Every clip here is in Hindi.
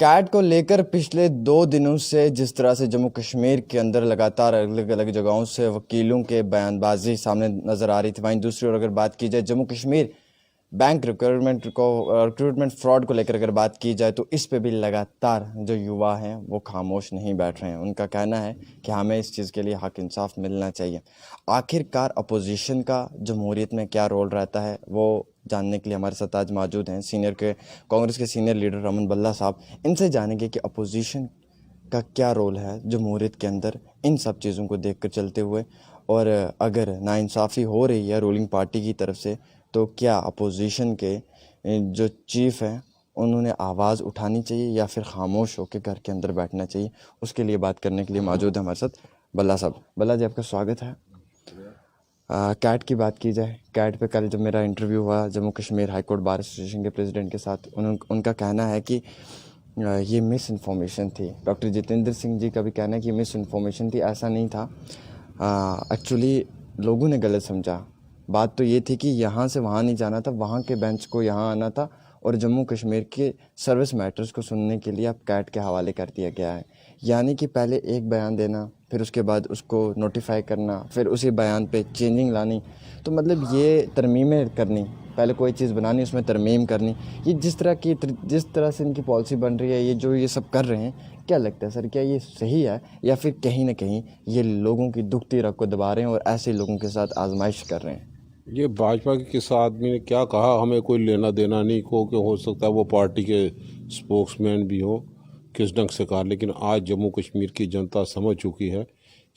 कैट को लेकर पिछले 2 दिनों से जिस तरह से जम्मू कश्मीर के अंदर लगातार अलग अलग जगहों से वकीलों के बयानबाजी सामने नजर आ रही थी, वहीं दूसरी ओर अगर बात की जाए Jammu Kashmir bank recruitment fraud को लेकर अगर बात की जाए तो इस पे भी लगातार जो युवा हैं वो खामोश नहीं बैठ रहे हैं। उनका कहना है कि हमें इस चीज़ के लिए हक इंसाफ मिलना चाहिए। आखिरकार अपोजिशन का जमहूरियत में क्या रोल रहता है वो जानने के लिए हमारे साथ आज मौजूद हैं कांग्रेस के सीनियर लीडर रमन बल्ला साहब। इनसे जानेंगे कि अपोजिशन का क्या रोल है जमहूरियत के अंदर इन सब चीज़ों को देखकर चलते हुए, और अगर नाइंसाफ़ी हो रही है रूलिंग पार्टी की तरफ से तो क्या अपोजिशन के जो चीफ हैं उन्होंने आवाज़ उठानी चाहिए या फिर खामोश होकर घर के अंदर बैठना चाहिए। उसके लिए बात करने के लिए मौजूद है हमारे साथ बल्ला साहब। बल्ला जी, आपका स्वागत है। कैट की बात की जाए, कैट पे कल जब मेरा इंटरव्यू हुआ Jammu Kashmir high court bar association के प्रेसिडेंट के साथ, उनका कहना है कि ये मिस इन्फॉर्मेशन थी। डॉक्टर जितेंद्र सिंह जी का भी कहना है कि मिस इन्फॉर्मेशन थी, ऐसा नहीं था। एक्चुअली लोगों ने गलत समझा। बात तो ये थी कि यहाँ से वहाँ नहीं जाना था, वहाँ के बेंच को यहाँ आना था, और जम्मू कश्मीर के सर्विस मैटर्स को सुनने के लिए अब कैट के हवाले कर दिया गया है। यानी कि पहले एक बयान देना, फिर उसके बाद उसको नोटिफाई करना, फिर उसी बयान पे चेंजिंग लानी, तो मतलब ये तरमीमें करनी, पहले कोई चीज़ बनानी उसमें तरमीम करनी, ये जिस तरह से इनकी पॉलिसी बन रही है, ये सब कर रहे हैं, क्या लगता है सर, क्या ये सही है या फिर कहीं ना कहीं ये लोगों की दुखती रग को दबा रहे हैं और ऐसे लोगों के साथ आजमाइश कर रहे हैं? ये भाजपा के किस आदमी ने क्या कहा, हमें कोई लेना देना नहीं, हो सकता है वो पार्टी के स्पोक्समैन भी हो, किस ढंग से कहा, लेकिन आज जम्मू कश्मीर की जनता समझ चुकी है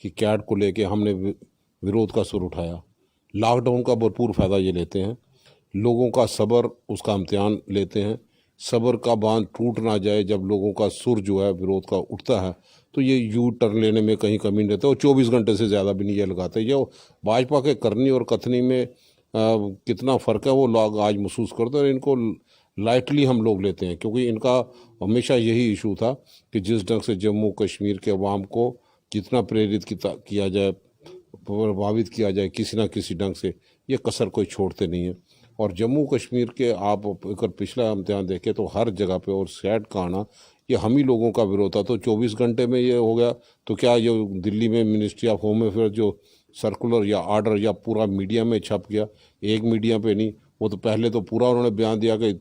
कि कैट को लेके हमने विरोध का सुर उठाया। लॉकडाउन का भरपूर फ़ायदा ये लेते हैं, लोगों का सब्र उसका इम्तिहान लेते हैं। सब्र का बांध टूट ना जाए, जब लोगों का सुर जो है विरोध का उठता है तो ये यू टर्न लेने में कहीं कमी नहीं रहता, और 24 घंटे से ज़्यादा भी नहीं ये लगाते। ये भाजपा के करनी और कथनी में कितना फ़र्क है वो लोग आज महसूस करते हैं, और इनको लाइटली हम लोग लेते हैं, क्योंकि इनका हमेशा यही इशू था कि जिस ढंग से जम्मू कश्मीर के अवाम को जितना प्रेरित किया जाए, प्रभावित किया जाए किसी ना किसी ढंग से, ये कसर कोई छोड़ते नहीं है। और जम्मू कश्मीर के आप अगर पिछला इम्तिहान देखें तो हर जगह पे, और सैड का आना, ये हम ही लोगों का विरोध था। तो 24 घंटे में ये हो गया, तो क्या ये दिल्ली में मिनिस्ट्री ऑफ होम अफेयर जो सर्कुलर या आर्डर या पूरा मीडिया में छप गया, एक मीडिया पे नहीं, वो तो पहले तो पूरा उन्होंने बयान दिया कि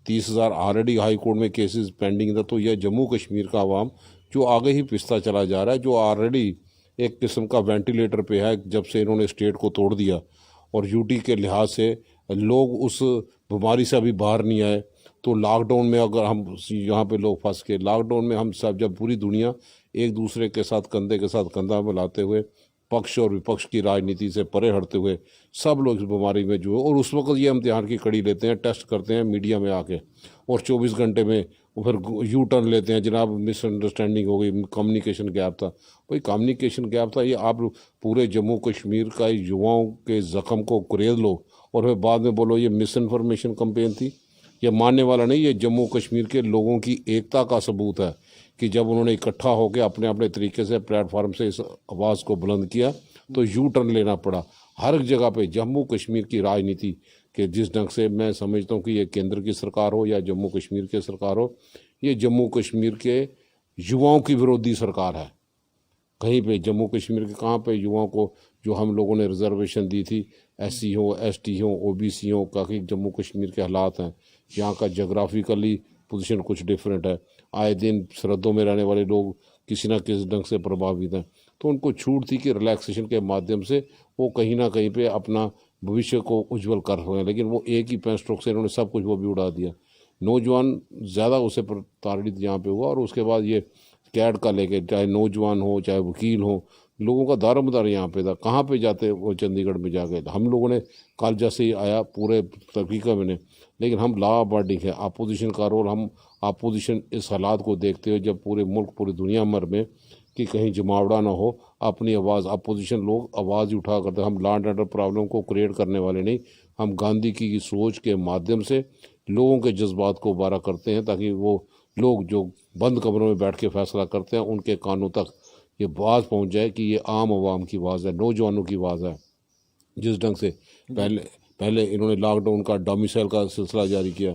30,000 ऑलरेडी हाई कोर्ट में केसेस पेंडिंग था। तो यह जम्मू कश्मीर का आवाम जो आगे ही पिसता चला जा रहा है, जो ऑलरेडी एक किस्म का वेंटिलेटर पे है जब से इन्होंने स्टेट को तोड़ दिया, और यूटी के लिहाज से लोग उस बीमारी से अभी बाहर नहीं आए। तो लॉकडाउन में अगर हम यहाँ पे लोग फंस के, लॉकडाउन में हम सब, जब पूरी दुनिया एक दूसरे के साथ कंधे के साथ कंधा मिलाते हुए, पक्ष और विपक्ष की राजनीति से परे हटते हुए, सब लोग इस बीमारी में जो है, और उस वक्त ये इम्तिहान की कड़ी लेते हैं, टेस्ट करते हैं मीडिया में आके, और 24 घंटे में वो फिर यू टर्न लेते हैं, जनाब मिसअंडरस्टैंडिंग हो गई, कम्युनिकेशन गैप था। भाई कम्युनिकेशन गैप था, ये आप पूरे जम्मू कश्मीर का युवाओं के ज़ख्म को कुरेद लो और फिर बाद में बोलो ये मिस इन्फॉर्मेशन कैंपेन थी। ये मानने वाला नहीं। ये जम्मू कश्मीर के लोगों की एकता का सबूत है कि जब उन्होंने इकट्ठा होकर अपने अपने तरीके से प्लेटफॉर्म से इस आवाज़ को बुलंद किया तो यू टर्न लेना पड़ा। हर जगह पे जम्मू कश्मीर की राजनीति के जिस ढंग से, मैं समझता हूँ कि ये केंद्र की सरकार हो या जम्मू कश्मीर की सरकार हो, ये जम्मू कश्मीर के युवाओं की विरोधी सरकार है। कहीं पे जम्मू कश्मीर के कहाँ पे युवाओं को जो हम लोगों ने रिजर्वेशन दी थी, एससी हो, एसटी हो, ओबीसी हो, काफ़ी जम्मू कश्मीर के हालात हैं, यहाँ का जोग्राफिकली पोजीशन कुछ डिफरेंट है, आए दिन सरहदों में रहने वाले लोग किसी न किसी ढंग से प्रभावित हैं। तो उनको छूट थी कि रिलैक्सेशन के माध्यम से वो कहीं ना कहीं पे अपना भविष्य को उज्जवल कर रहे हैं, लेकिन वो एक ही पेन स्ट्रोक से इन्होंने सब कुछ वो भी उड़ा दिया। नौजवान ज़्यादा उसे प्रताड़ित यहाँ पे हुआ, और उसके बाद ये कैट का लेके, चाहे नौजवान हो चाहे वकील हो, लोगों का दारोमदार यहाँ पे था। कहाँ पे जाते वो चंडीगढ़ में जाके, हम लोगों ने कल जैसे ही आया पूरे तहकीका में, लेकिन हम लॉ अबॉर्डिंग है, अपोजिशन का रोल, हम अपोजिशन इस हालात को देखते हुए जब पूरे मुल्क पूरी दुनिया भर में कि कहीं जमावड़ा ना हो, अपनी आवाज़, अपोजिशन लोग आवाज़ ही उठा करते। हम लॉ एंड ऑर्डर प्रॉब्लम को क्रिएट करने वाले नहीं, हम गांधी की सोच के माध्यम से लोगों के जज्बात को बारा करते हैं, ताकि वो लोग जो बंद कमरों में बैठ के फैसला करते हैं उनके कानों तक ये आवाज़ पहुंच जाए कि ये आम आवाम की आवाज़ है, नौजवानों की आवाज़ है। जिस ढंग से पहले पहले इन्होंने लॉकडाउन का डोमिसाइल का सिलसिला जारी किया,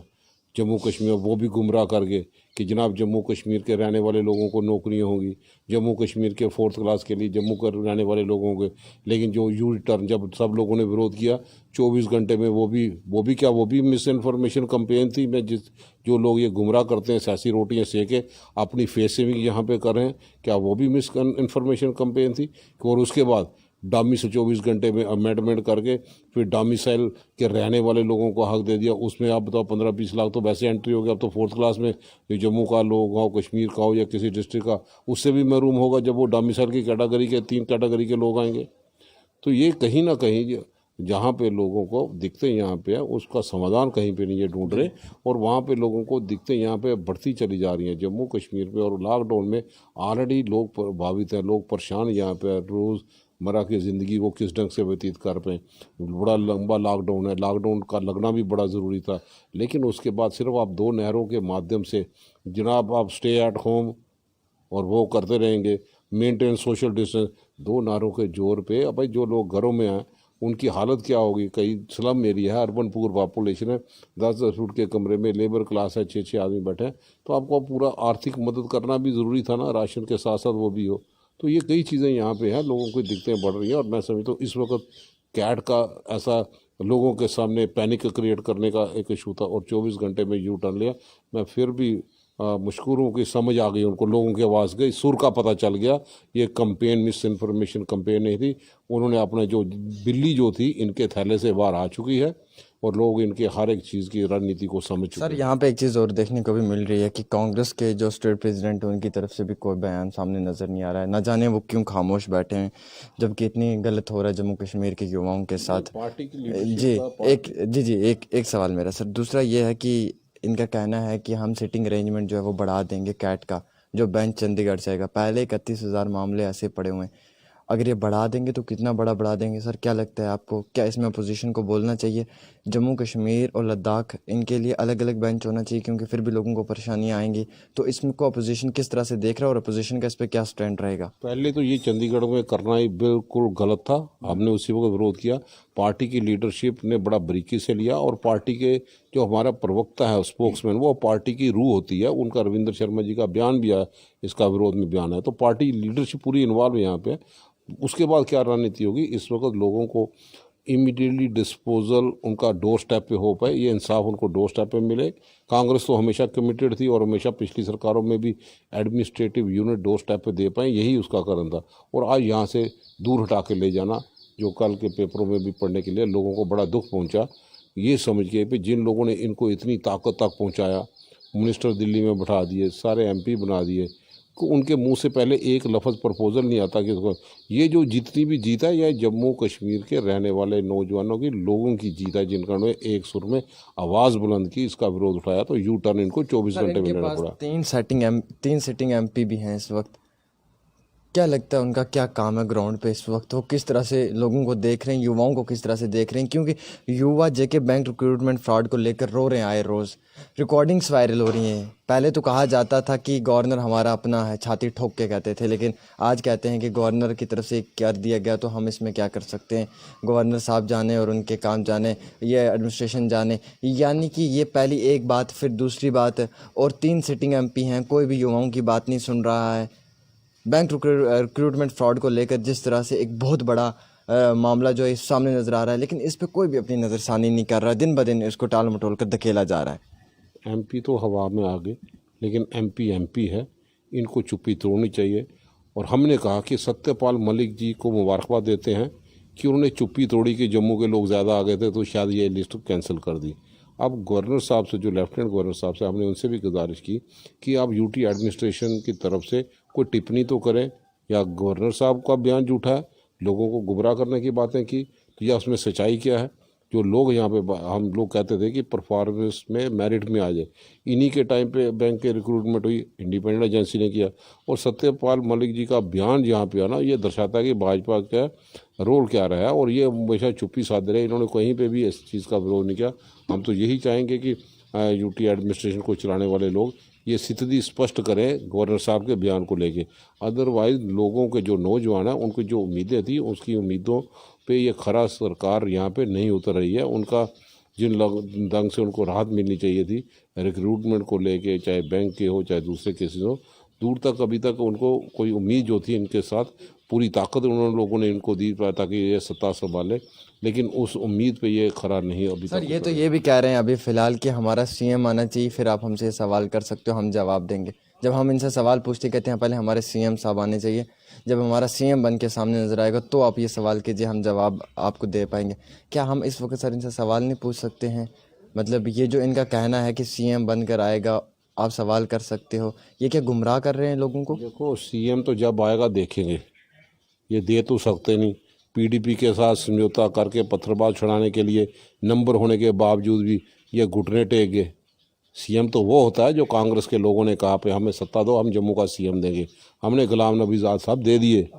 जम्मू कश्मीर, वो भी गुमराह करके कि जनाब जम्मू कश्मीर के रहने वाले लोगों को नौकरियां होंगी, जम्मू कश्मीर के 4th क्लास के लिए जम्मू के रहने वाले लोगों के। लेकिन जो यू रिटर्न जब सब लोगों ने विरोध किया 24 घंटे में, वो भी मिस इन्फॉर्मेशन कैंपेन थी। मैं जो लोग ये गुमराह करते हैं, सियासी रोटियां सेके अपनी फेस सेविंग यहाँ पे कर रहे हैं, क्या वो भी मिस इन्फॉर्मेशन कैंपेन थी? और उसके बाद डामी से 24 घंटे में अमेंडमेंट करके फिर डोमिसाइल के रहने वाले लोगों को हक दे दिया। उसमें आप बताओ 15-20 लाख तो वैसे एंट्री हो गया। अब तो 4th क्लास में जो जम्मू का लोग हो, कश्मीर का हो या किसी डिस्ट्रिक्ट का, उससे भी महरूम होगा जब वो डोमिसाइल की कैटेगरी के 3 कैटेगरी के लोग आएंगे। तो ये कहीं ना कहीं जहाँ पे लोगों को दिखते यहाँ पे है, उसका समाधान कहीं पे नहीं है ढूंढ रहे, और वहाँ पे लोगों को दिखते यहाँ पे बढ़ती चली जा रही है जम्मू कश्मीर पे। और लॉकडाउन में ऑलरेडी लोग प्रभावित हैं, लोग परेशान यहाँ पे, रोज़मर्रा की ज़िंदगी को किस ढंग से व्यतीत कर पाएँ। बड़ा लंबा लॉकडाउन है, लॉकडाउन का लगना भी बड़ा ज़रूरी था, लेकिन उसके बाद सिर्फ आप 2 नहरों के माध्यम से जनाब आप स्टे एट होम और वो करते रहेंगे, मेंटेन सोशल डिस्टेंस, 2 नारों के जोर पे। अब भाई जो लोग घरों में हैं उनकी हालत क्या होगी? कई स्लम एरिया है, अर्बन पुअर पॉपुलेशन है, 10-10 फुट के कमरे में लेबर क्लास है, 6-6 आदमी बैठे हैं, तो आपको पूरा आर्थिक मदद करना भी ज़रूरी था ना, राशन के साथ साथ वो भी हो। तो ये कई चीज़ें यहाँ पे हैं, लोगों की दिक्कतें बढ़ रही हैं। और मैं समझता हूँ इस वक्त कैट का ऐसा लोगों के सामने पैनिक क्रिएट करने का एक इशू था, और 24 घंटे में यू टर्न लिया। मैं फिर भी मशकूरों की समझ आ गई उनको, लोगों की आवाज़ गई, सुर का पता चल गया। ये कंपेन मिस इन्फॉर्मेशन कंपेन नहीं थी। उन्होंने अपने जो बिल्ली जो थी इनके थैले से बाहर आ चुकी है, और लोग इनके हर एक चीज़ की रणनीति को समझ चुके सर हैं। यहाँ पे एक चीज़ और देखने को भी मिल रही है कि कांग्रेस के जो स्टेट प्रेसिडेंट हैं उनकी तरफ से भी कोई बयान सामने नज़र नहीं आ रहा है। न जाने वो क्यों खामोश बैठे हैं, जबकि इतनी गलत हो रहा है जम्मू कश्मीर के युवाओं के साथ। पार्टी की जी लीडरशिप का एक जी जी एक एक सवाल मेरा सर दूसरा ये है कि इनका कहना है कि हम सिटिंग अरेंजमेंट जो है वो बढ़ा देंगे, कैट का जो बेंच चंडीगढ़ से आएगा। पहले 31,000 मामले ऐसे पड़े हुए हैं, अगर ये बढ़ा देंगे तो कितना बड़ा बढ़ा देंगे सर? क्या लगता है आपको, क्या इसमें अपोजिशन को बोलना चाहिए जम्मू कश्मीर और लद्दाख इनके लिए अलग अलग बेंच होना चाहिए, क्योंकि फिर भी लोगों को परेशानियां आएंगी? तो इसमें को अपोजिशन किस तरह से देख रहा है और अपोजिशन का इस पर क्या स्टैंड रहेगा? पहले तो ये चंडीगढ़ में करना ही बिल्कुल गलत था, हमने उसी वक्त विरोध किया। पार्टी की लीडरशिप ने बड़ा बारीकी से लिया, और पार्टी के जो हमारा प्रवक्ता है स्पोक्समैन, वो पार्टी की रूह होती है, उनका रविंद्र शर्मा जी का बयान भी है, इसका विरोध में बयान है। तो पार्टी लीडरशिप पूरी इन्वॉल्व है यहाँ पे। उसके बाद क्या रणनीति होगी, इस वक्त लोगों को इमीडिएटली डिस्पोजल उनका डोर स्टेप पे हो पाए, ये इंसाफ उनको डोर स्टेप पे मिले। कांग्रेस तो हमेशा कमिटेड थी, और हमेशा पिछली सरकारों में भी एडमिनिस्ट्रेटिव यूनिट डोर स्टेप पे दे पाए, यही उसका कारण था। और आज यहाँ से दूर हटा के ले जाना, जो कल के पेपरों में भी पढ़ने के लिए लोगों को बड़ा दुख पहुँचा, ये समझ के कि जिन लोगों ने इनको इतनी ताकत तक पहुँचाया, मिनिस्टर दिल्ली में बैठा दिए, सारे MP बना दिए, को उनके मुंह से पहले एक लफ्ज़ प्रपोजल नहीं आता कि उसको, ये जो जितनी भी जीत है, यह जम्मू कश्मीर के रहने वाले नौजवानों की, लोगों की जीत है, जिनका उन्होंने एक सुर में आवाज़ बुलंद की, इसका विरोध उठाया, तो यू टर्न इनको 24 सर घंटे में इनके लेना पास पड़ा। 3 सिटिंग MP भी हैं इस वक्त। क्या लगता है उनका क्या काम है ग्राउंड पे इस वक्त? वो किस तरह से लोगों को देख रहे हैं, युवाओं को किस तरह से देख रहे हैं? क्योंकि युवा जेके बैंक रिक्रूटमेंट फ्रॉड को लेकर रो रहे हैं, आए रोज़ रिकॉर्डिंग्स वायरल हो रही हैं। पहले तो कहा जाता था कि गवर्नर हमारा अपना है, छाती ठोक के कहते थे, लेकिन आज कहते हैं कि गवर्नर की तरफ से कर दिया गया तो हम इसमें क्या कर सकते हैं, गवर्नर साहब जाने और उनके काम जाने, ये एडमिनिस्ट्रेशन जाने। यानी कि ये पहली एक बात, फिर दूसरी बात, और 3 सिटिंग MP हैं, कोई भी युवाओं की बात नहीं सुन रहा है। बैंक रिक्रूटमेंट फ्रॉड को लेकर जिस तरह से एक बहुत बड़ा मामला जो है सामने नज़र आ रहा है, लेकिन इस पे कोई भी अपनी नज़रसानी नहीं कर रहा है, दिन ब दिन इसको टाल मटोल कर धकेला जा रहा है। MP तो हवा में आ गए, लेकिन MP है, इनको चुप्पी तोड़नी चाहिए। और हमने कहा कि सत्यपाल मलिक जी को मुबारकबाद देते हैं कि उन्होंने चुप्पी तोड़ी कि जम्मू के लोग ज़्यादा आ गए थे, तो शायद ये लिस्ट कैंसिल कर दी। अब गवर्नर साहब से, जो लेफ्टिनेंट गवर्नर साहब से, हमने उनसे भी गुजारिश की कि आप UT एडमिनिस्ट्रेशन की तरफ से कोई टिप्पणी तो करें, या गवर्नर साहब का बयान झूठा है, लोगों को गुमराह करने की बातें की, तो या उसमें सच्चाई क्या है? जो लोग यहाँ पे, हम लोग कहते थे कि परफॉर्मेंस में मेरिट में आ जाए, इन्हीं के टाइम पे बैंक के रिक्रूटमेंट हुई, इंडिपेंडेंट एजेंसी ने किया। और सत्यपाल मलिक जी का बयान यहाँ पे आना, ये दर्शाता है कि भाजपा का रोल क्या रहा है, और ये हमेशा चुप्पी साध रहे, इन्होंने कहीं पे भी इस चीज़ का विरोध नहीं किया। हम तो यही चाहेंगे कि UT एडमिनिस्ट्रेशन को चलाने वाले लोग ये स्थिति स्पष्ट करें गवर्नर साहब के बयान को लेके। अदरवाइज़ लोगों के जो नौजवान हैं, उनकी जो उम्मीदें थी, उसकी उम्मीदों पे ये खरा सरकार यहाँ पे नहीं उतर रही है। उनका जिन ढंग से उनको राहत मिलनी चाहिए थी रिक्रूटमेंट को लेके, चाहे बैंक के हो चाहे दूसरे केसेस हो, दूर तक अभी तक उनको कोई उम्मीद जो थी इनके साथ पूरी ताकत उन्होंने लोगों ने इनको दी ताकि ये सत्ता संभाले, लेकिन उस उम्मीद पे ये खरा नहीं अभी सर तक। ये तो ये भी कह रहे हैं अभी फिलहाल कि हमारा सीएम आना चाहिए, फिर आप हमसे सवाल कर सकते हो, हम जवाब देंगे। जब हम इनसे सवाल पूछते कहते हैं पहले हमारे सीएम साहब आने चाहिए, जब हमारा सीएम बन के सामने नजर आएगा तो आप ये सवाल कीजिए, हम जवाब आपको दे पाएंगे। क्या हम इस वक्त सर इनसे सवाल नहीं पूछ सकते हैं? मतलब ये जो इनका कहना है कि सीएम बनकर आएगा आप सवाल कर सकते हो, ये क्या गुमराह कर रहे हैं लोगों को? देखो, सीएम तो जब आएगा देखेंगे, ये दे तो सकते नहीं। पीडीपी के साथ समझौता करके पत्थरबाज छुड़ाने के लिए नंबर होने के बावजूद भी ये घुटने टेक गए। सीएम तो वो होता है जो कांग्रेस के लोगों ने कहा पे हमें सत्ता दो, हम जम्मू का सीएम देंगे। हमने गुलाम नबी आज़ाद साहब दे दिए,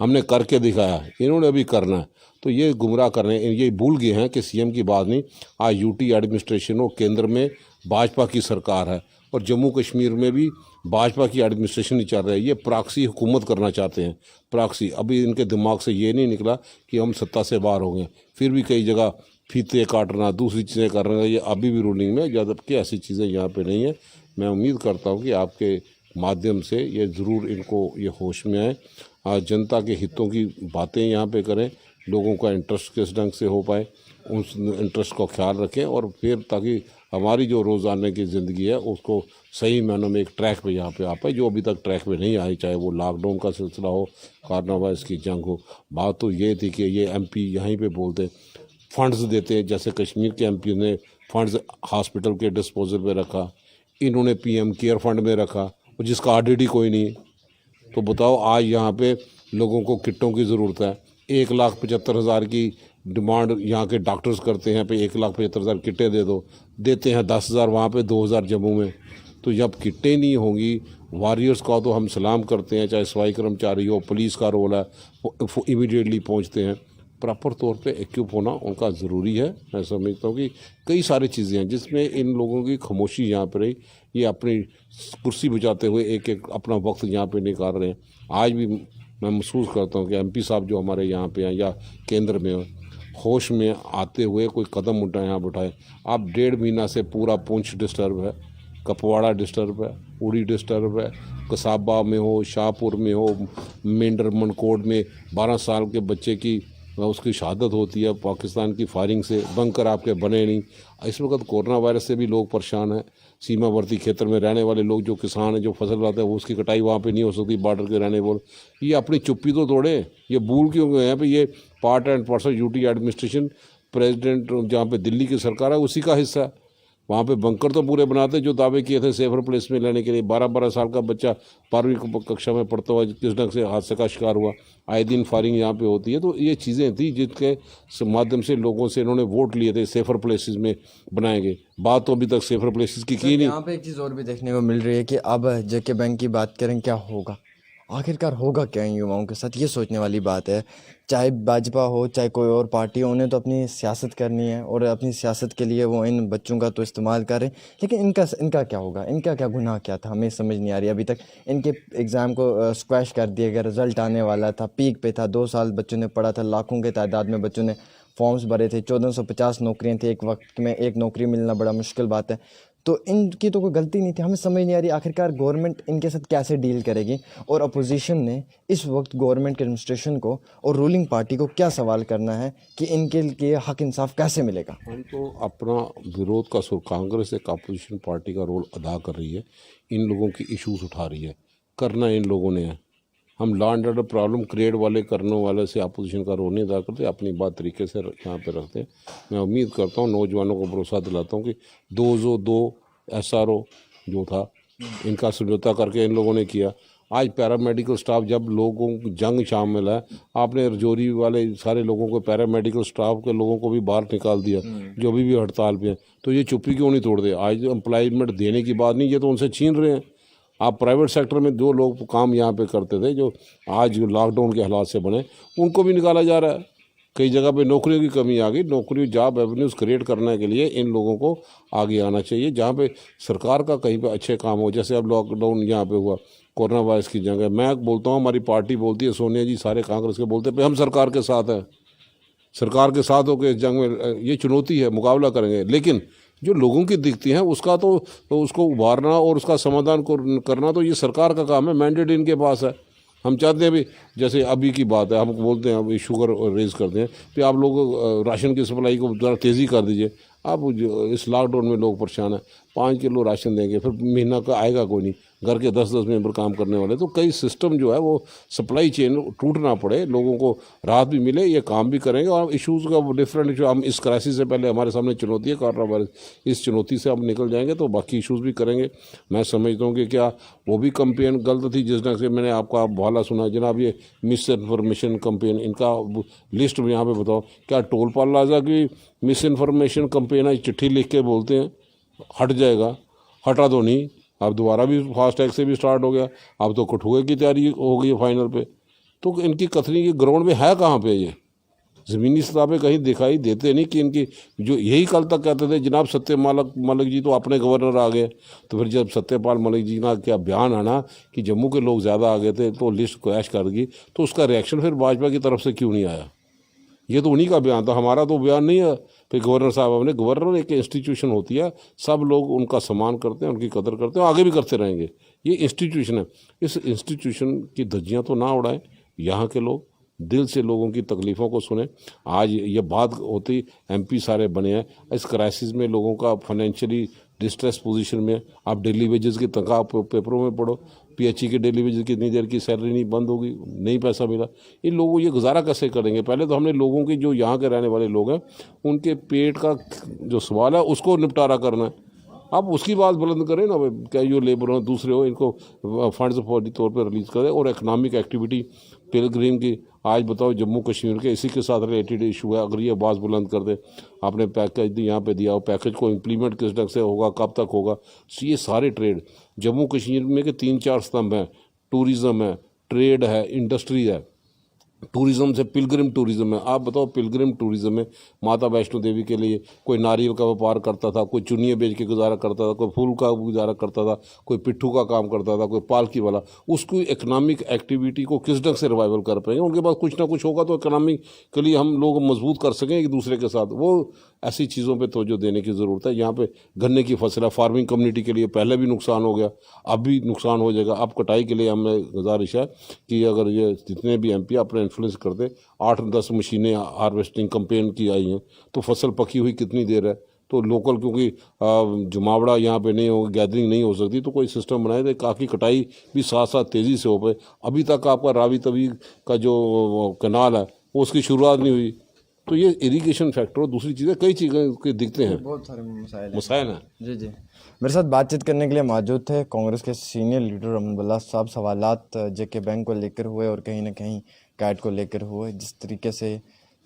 हमने करके दिखाया, इन्होंने अभी करना है। तो ये गुमराह कर रहे हैं, ये भूल गए हैं कि सीएम की बात नहीं, आज यूटी एडमिनिस्ट्रेशन हो, केंद्र में भाजपा की सरकार है और जम्मू कश्मीर में भी भाजपा की एडमिनिस्ट्रेशन ही चल रही है। ये प्रॉक्सी हुकूमत करना चाहते हैं, प्रॉक्सी। अभी इनके दिमाग से ये नहीं निकला कि हम सत्ता से बाहर हो गए, फिर भी कई जगह फीते काटना, दूसरी चीज़ें कर रहे हैं, ये अभी भी रूलिंग में, जबकि ऐसी चीज़ें यहाँ पे नहीं है। मैं उम्मीद करता हूँ कि आपके माध्यम से ये ज़रूर इनको ये होश में आए, आज जनता के हितों की बातें यहाँ पे करें, लोगों का इंटरेस्ट किस ढंग से हो पाए उस इंटरेस्ट को ख्याल रखें, और फिर ताकि हमारी जो रोज़ाना की ज़िंदगी है उसको सही मायनों में एक ट्रैक पे यहाँ पे आ पाए, जो अभी तक ट्रैक पे नहीं आई, चाहे वो लॉकडाउन का सिलसिला हो, कोरोना वायरस की जंग हो। बात तो ये थी कि ये एमपी यहीं पे बोलते फंड्स देते हैं, जैसे कश्मीर के एमपी ने फंड्स हॉस्पिटल के डिस्पोजल पे रखा, इन्होंने पीएम केयर फंड में रखा, जिसका ऑडिट ही कोई नहीं है। तो बताओ, आज यहाँ पे लोगों को किटों की ज़रूरत है, 1,75,000 की डिमांड यहाँ के डॉक्टर्स करते हैं पे 1,75,000 किटें दे दो, देते हैं 10,000 वहाँ पे, 2,000 जम्मू में। तो जब किटें नहीं होंगी, वॉरियर्स का तो हम सलाम करते हैं, चाहे सफाई कर्मचारी हो, पुलिस का रोल है, वो इमीडिएटली पहुँचते हैं। प्रॉपर तौर पे इक्विप होना उनका ज़रूरी है। मैं समझता हूँ कि कई सारी चीज़ें हैं जिसमें इन लोगों की खामोशी यहाँ पर रही, ये अपनी कुर्सी बचाते हुए एक एक अपना वक्त यहाँ पे निकाल रहे हैं। आज भी मैं महसूस करता हूँ कि एमपी साहब जो हमारे यहाँ पे हैं या केंद्र में हैं, होश में आते हुए कोई कदम उठाए, यहाँ उठाए। आप 1.5 महीना से पूरा पुंछ डिस्टर्ब है, कपवाड़ा डिस्टर्ब है, उड़ी डिस्टर्ब है, कसाबा में हो, शाहपुर में हो, मेंढर मनकोट में 12 साल के बच्चे की उसकी शहादत होती है पाकिस्तान की फायरिंग से, बंकर आपके बने नहीं। इस वक्त कोरोना वायरस से भी लोग परेशान हैं, सीमावर्ती क्षेत्र में रहने वाले लोग, जो किसान हैं, जो फसल लगाते हैं, वो उसकी कटाई वहाँ पे नहीं हो सकती, बॉर्डर के रहने वाले। ये अपनी चुप्पी तो तोड़े, ये भूल क्यों गए हैं पे ये part and parcel UT administration, president जहाँ पे दिल्ली की सरकार है उसी का हिस्सा है। वहाँ पे बंकर तो पूरे बनाते जो दावे किए थे सेफर प्लेस में लेने के लिए। 12-12 साल का बच्चा 12वीं कक्षा में पढ़ता हुआ किस ढंग से हादसे का शिकार हुआ, आए दिन फायरिंग यहाँ पे होती है। तो ये चीज़ें थी जिसके माध्यम से लोगों से इन्होंने वोट लिए थे, सेफर प्लेसेस में बनाएंगे। बात तो अभी तक सेफर प्लेसेस की नहीं। यहाँ पे एक चीज़ और भी देखने को मिल रही है कि अब जेके बैंक की बात करें, क्या होगा आखिरकार, होगा क्या इन युवाओं के साथ, ये सोचने वाली बात है। चाहे भाजपा हो चाहे कोई और पार्टी हो, उन्हें तो अपनी सियासत करनी है और अपनी सियासत के लिए वो इन बच्चों का तो इस्तेमाल करें, लेकिन इनका क्या होगा, इनका क्या गुनाह क्या था, हमें समझ नहीं आ रही। अभी तक इनके एग्ज़ाम को स्क्वैश कर दिया गया, रिज़ल्ट आने वाला था, पीक पे था, 2 साल बच्चों ने पढ़ा था, लाखों के तादाद में बच्चों ने फॉर्म्स भरे थे, 1450 नौकरियाँ थी, एक वक्त में एक नौकरी मिलना बड़ा मुश्किल बात है। तो इनकी तो कोई गलती नहीं थी, हमें समझ नहीं आ रही आखिरकार गवर्नमेंट इनके साथ कैसे डील करेगी, और अपोजिशन ने इस वक्त गवर्नमेंट के एडमिनिस्ट्रेशन को और रूलिंग पार्टी को क्या सवाल करना है कि इनके लिए हक इंसाफ कैसे मिलेगा। हम तो अपना विरोध का सुर, कांग्रेस एक अपोजिशन पार्टी का रोल अदा कर रही है, इन लोगों की इश्यूज उठा रही है, करना इन लोगों ने है। हम law and order problem create वाले करने वाले से अपोजिशन का रोल नहीं अदा करते, अपनी बात तरीके से यहाँ पे रखते हैं। मैं उम्मीद करता हूँ, नौजवानों को भरोसा दिलाता हूँ कि 202 SRO जो था, इनका समझौता करके इन लोगों ने किया। आज पैरामेडिकल स्टाफ, जब लोगों को जंग शामिल है, आपने रजौरी वाले सारे लोगों को, पैरामेडिकल स्टाफ के लोगों को भी बाहर निकाल दिया, जो अभी भी हड़ताल पे हैं। तो ये चुप्पी क्यों नहीं तोड़ते? आज एम्प्लॉयमेंट देने की बात नहीं, ये तो उनसे छीन रहे हैं। आप प्राइवेट सेक्टर में जो लोग काम यहाँ पे करते थे, जो आज लॉकडाउन के हालात से बने, उनको भी निकाला जा रहा है। कई जगह पे नौकरियों की कमी आ गई। नौकरी, जॉब एवेन्यूज़ क्रिएट करने के लिए इन लोगों को आगे आना चाहिए, जहाँ पे सरकार का कहीं पे अच्छे काम हो। जैसे अब लॉकडाउन यहाँ पे हुआ, कोरोना वायरस की जंग है, मैं बोलता हूँ, हमारी पार्टी बोलती है, सोनिया जी सारे कांग्रेस के बोलते हैं हम सरकार के साथ हैं। सरकार के साथ होकर इस जंग में ये चुनौती है, मुकाबला करेंगे। लेकिन जो लोगों की दिखती हैं उसका तो उसको उभारना और उसका समाधान करना तो ये सरकार का काम है, मैंडेट इनके पास है। हम चाहते हैं भी, जैसे अभी की बात है, हम बोलते हैं अभी शुगर रेज करते हैं कि आप लोग राशन की सप्लाई को ज़रा तेज़ी कर दीजिए। अब इस लॉकडाउन में लोग परेशान हैं, 5 किलो राशन देंगे, फिर महीना का आएगा कोई नहीं, घर के 10-10 मेंबर काम करने वाले, तो कई सिस्टम जो है वो सप्लाई चेन टूट ना पड़े, लोगों को राहत भी मिले, ये काम भी करेंगे। और इश्यूज़ का डिफरेंट इशू, हम इस क्राइसिस से पहले हमारे सामने चुनौती है कोरोना वायरस, इस चुनौती से हम निकल जाएंगे तो बाकी इशूज़ भी करेंगे। मैं समझता हूँ कि क्या वो भी कंपेन गलत थी जिस ढंग से मैंने आपका हवाला सुना जनाब, ये मिस इन्फॉर्मेशन कंपेन, इनका लिस्ट में यहाँ पे बताओ, क्या टोल प्लाजा की मिस इन्फॉर्मेशन कंपेन है, चिट्ठी लिख के बोलते हैं हट जाएगा, हटा तो नहीं, अब दोबारा भी फास्टैग से भी स्टार्ट हो गया, अब तो कठुए की तैयारी हो गई है फाइनल पे। तो इनकी कथनी की ग्राउंड में है कहाँ पे, ये ज़मीनी सतह पे कहीं दिखाई देते नहीं कि इनकी जो यही कल तक कहते थे जनाब सत्यपाल मलिक जी तो अपने गवर्नर आ गए, तो फिर जब सत्यपाल मलिक जी का क्या बयान आना कि जम्मू के लोग ज़्यादा आ गए थे तो लिस्ट क्रैश कर गई, तो उसका रिएक्शन फिर भाजपा की तरफ से क्यों नहीं आया? ये तो उन्हीं का बयान था, हमारा तो बयान नहीं है। फिर गवर्नर साहब ने, गवर्नर एक इंस्टीट्यूशन होती है, सब लोग उनका सम्मान करते हैं, उनकी कदर करते हैं, आगे भी करते रहेंगे। ये इंस्टीट्यूशन है, इस इंस्टीट्यूशन की धज्जियाँ तो ना उड़ाएं। यहाँ के लोग दिल से लोगों की तकलीफ़ों को सुने। आज ये बात होती, एमपी सारे बने हैं, इस क्राइसिस में लोगों का फाइनेंशियली डिस्ट्रेस पोजीशन में, आप डेली वेजेस की तनख्वाह पेपरों में पढ़ो, पीएचई के डेली वेजेस कितनी देर की सैलरी नहीं बंद होगी, नहीं पैसा मिला, इन लोगों ये गुजारा कैसे करेंगे? पहले तो हमने लोगों की, जो यहाँ के रहने वाले लोग हैं, उनके पेट का जो सवाल है उसको निपटारा करना है। आप उसकी बात बुलंद करें ना, क्या जो लेबर हो दूसरे हो, इनको फंड्स फौरी तौर पर रिलीज़ करें। और इकनॉमिक एक्टिविटी पिलग्रिम की, आज बताओ जम्मू कश्मीर के इसी के साथ रिलेटेड इशू है, अगर ये बात बुलंद कर दे, आपने पैकेज यहाँ पे दिया, पैकेज को इम्प्लीमेंट किस ढंग से होगा, कब तक होगा? ये सारे ट्रेड जम्मू कश्मीर में के 3-4 स्तंभ हैं, टूरिज़्म है, ट्रेड है, इंडस्ट्री है, टूरिज़्म से पिलग्रिम टूरिज़्म है। आप बताओ पिलग्रिम टूरिज़्म में माता वैष्णो देवी के लिए कोई नारियल का व्यापार करता था, कोई चुनिया बेच के गुजारा करता था, कोई फूल का गुजारा करता था, कोई पिट्ठू का काम करता था, कोई पालकी वाला, उसकी इकनॉमिक एक्टिविटी को किस ढंग से रिवाइवल कर पाएंगे? उनके पास कुछ ना कुछ होगा तो इकनॉमिकली हम लोग मजबूत कर सकें एक दूसरे के साथ। वो ऐसी चीज़ों पर तवज्जो देने की ज़रूरत है। यहाँ पे गन्ने की फसल है, फार्मिंग कम्युनिटी के लिए पहले भी नुकसान हो गया, अब भी नुकसान हो जाएगा। अब कटाई के लिए हमें गुजारिश है कि अगर ये जितने भी एमपी अपने इन्फ्लुएंस करते, 8-10 मशीनें हार्वेस्टिंग कंपेन की आई हैं, तो फसल पकी हुई कितनी देर है, तो लोकल, क्योंकि जमावड़ा यहाँ पे नहीं हो, गैदरिंग नहीं हो सकती, तो कोई सिस्टम बनाए थे काफ़ी कटाई भी साथ साथ तेज़ी से हो पाए। अभी तक आपका रावी तवी का जो कनाल है वो उसकी शुरुआत नहीं हुई। तो ये इरिगेशन फैक्टर और दूसरी चीज़ें, कई चीज़ें के दिखते हैं, बहुत सारे मसाइल हैं। जी जी। मेरे साथ बातचीत करने के लिए मौजूद थे कांग्रेस के सीनियर लीडर अमन बल्ला साहब। सवालात जेके बैंक को लेकर हुए और कहीं ना कहीं कैट को लेकर हुए। जिस तरीके से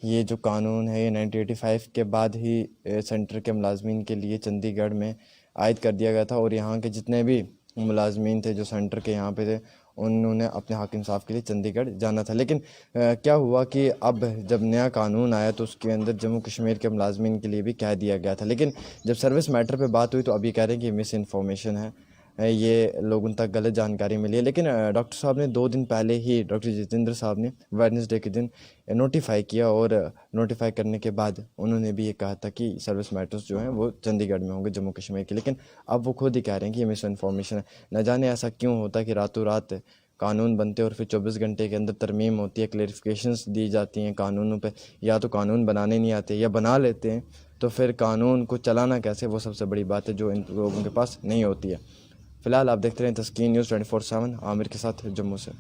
ये जो कानून है ये 1985 के बाद ही सेंटर के मुलाजमीन के लिए चंडीगढ़ में आयद कर दिया गया था, और यहाँ के जितने भी मुलाजमीन थे जो सेंटर के यहाँ पे थे, उन्होंने अपने हक इंसाफ के लिए चंडीगढ़ जाना था। लेकिन क्या हुआ कि अब जब नया कानून आया तो उसके अंदर जम्मू कश्मीर के मुलाजमीन के लिए भी कह दिया गया था। लेकिन जब सर्विस मैटर पे बात हुई तो अभी कह रहे हैं कि मिस इन्फॉर्मेशन है, ये लोगों तक गलत जानकारी मिली है। लेकिन डॉक्टर साहब ने 2 दिन पहले ही, डॉक्टर जितेंद्र साहब ने वेडनेसडे के दिन नोटिफाई किया, और नोटिफाई करने के बाद उन्होंने भी ये कहा था कि सर्विस मैटर्स जो हैं वो चंडीगढ़ में होंगे, जम्मू कश्मीर के। लेकिन अब वो खुद ही कह रहे हैं कि ये मिस इन्फॉर्मेशन है। न जाने ऐसा क्यों होता है कि रातों रात कानून बनते और फिर 24 घंटे के अंदर तरमीम होती है, क्लेरिफिकेशंस दी जाती हैं कानूनों पे, या तो कानून बनाने नहीं आते या बना लेते हैं, तो फिर कानून को चलाना कैसे, वो सबसे बड़ी बात है जो इन लोगों के पास नहीं होती है। फिलहाल आप देखते रहें तस्कीन न्यूज़ 24/7 आमिर के साथ जम्मू से।